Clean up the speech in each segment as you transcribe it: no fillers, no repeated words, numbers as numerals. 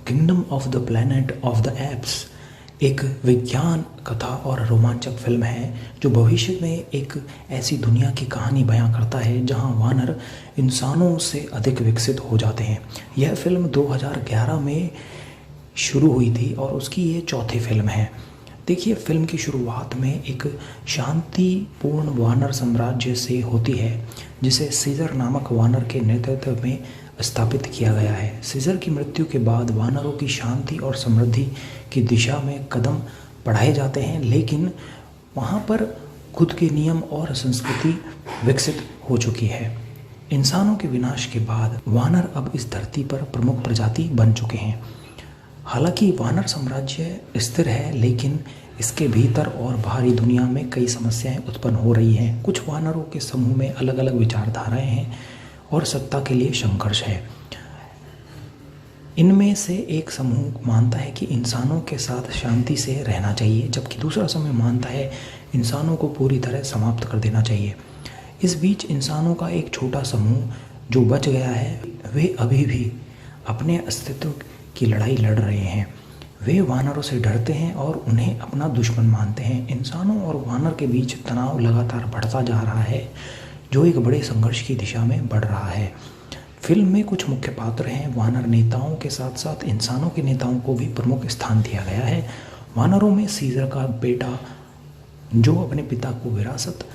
Kingdom of the planet of the apps एक विज्ञान कथा और रोमांचक फिल्म है जो भविष्य में एक ऐसी दुनिया की कहानी बयां करता है जहां वानर इंसानों से अधिक विकसित हो जाते हैं। यह फिल्म 2011 में शुरू हुई थी और उसकी ये चौथी फिल्म है। देखिए, फिल्म की शुरुआत में एक शांतिपूर्ण वानर साम्राज्य से होती है जिसे सीजर नामक वानर के नेतृत्व में स्थापित किया गया है। सीजर की मृत्यु के बाद वानरों की शांति और समृद्धि की दिशा में कदम बढ़ाए जाते हैं, लेकिन वहाँ पर खुद के नियम और संस्कृति विकसित हो चुकी है। इंसानों के विनाश के बाद वानर अब इस धरती पर प्रमुख प्रजाति बन चुके हैं। हालांकि वानर साम्राज्य स्थिर है, लेकिन इसके भीतर और बाहरी दुनिया में कई समस्याएं उत्पन्न हो रही हैं। कुछ वानरों के समूह में अलग अलग विचारधाराएं हैं और सत्ता के लिए संघर्ष है। इनमें से एक समूह मानता है कि इंसानों के साथ शांति से रहना चाहिए, जबकि दूसरा समूह मानता है इंसानों को पूरी तरह समाप्त कर देना चाहिए। इस बीच इंसानों का एक छोटा समूह जो बच गया है, वे अभी भी अपने अस्तित्व की लड़ाई लड़ रहे हैं। वे वानरों से डरते हैं और उन्हें अपना दुश्मन मानते हैं। इंसानों और वानर के बीच तनाव लगातार बढ़ता जा रहा है, जो एक बड़े संघर्ष की दिशा में बढ़ रहा है। फिल्म में कुछ मुख्य पात्र हैं। वानर नेताओं के साथ साथ इंसानों के नेताओं को भी प्रमुख स्थान दिया गया है। वानरों में सीजर का बेटा, जो अपने पिता को विरासत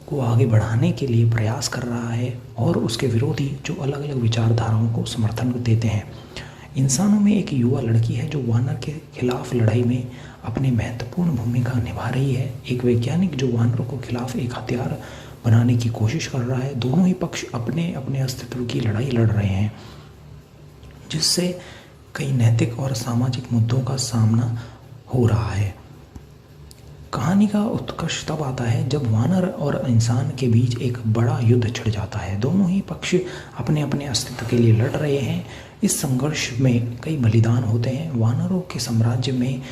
को आगे बढ़ाने के लिए प्रयास कर रहा है, और उसके विरोधी जो अलग अलग विचारधाराओं को समर्थन देते हैं। इंसानों में एक युवा लड़की है जो वानर के खिलाफ लड़ाई में अपनी महत्वपूर्ण भूमिका निभा रही है। एक वैज्ञानिक जो वानरों को खिलाफ एक हथियार बनाने की कोशिश कर रहा है। दोनों ही पक्ष अपने अपने अस्तित्व की लड़ाई लड़ रहे हैं, जिससे कई नैतिक और सामाजिक मुद्दों का सामना हो रहा है। कहानी का उत्कर्ष तब आता है जब वानर और इंसान के बीच एक बड़ा युद्ध छिड़ जाता है। दोनों ही पक्ष अपने अपने अस्तित्व के लिए लड़ रहे हैं। इस संघर्ष में कई बलिदान होते हैं। वानरों के साम्राज्य में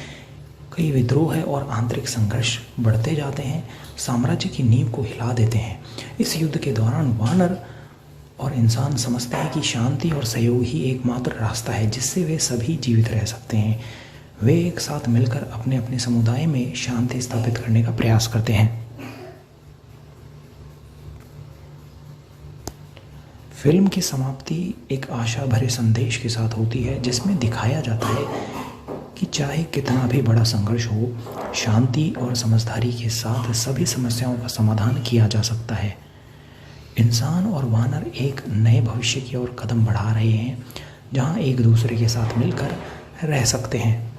कई विद्रोह है और आंतरिक संघर्ष बढ़ते जाते हैं, साम्राज्य की नींव को हिला देते हैं। इस युद्ध के दौरान वानर और इंसान समझते हैं कि शांति और सहयोग ही एकमात्र रास्ता है जिससे वे सभी जीवित रह सकते हैं। वे एक साथ मिलकर अपने अपने समुदाय में शांति स्थापित करने का प्रयास करते हैं। फिल्म की समाप्ति एक आशा भरे संदेश के साथ होती है, जिसमें दिखाया जाता है कि चाहे कितना भी बड़ा संघर्ष हो, शांति और समझदारी के साथ सभी समस्याओं का समाधान किया जा सकता है। इंसान और वानर एक नए भविष्य की ओर कदम बढ़ा रहे हैं, जहां एक दूसरे के साथ मिलकर रह सकते हैं।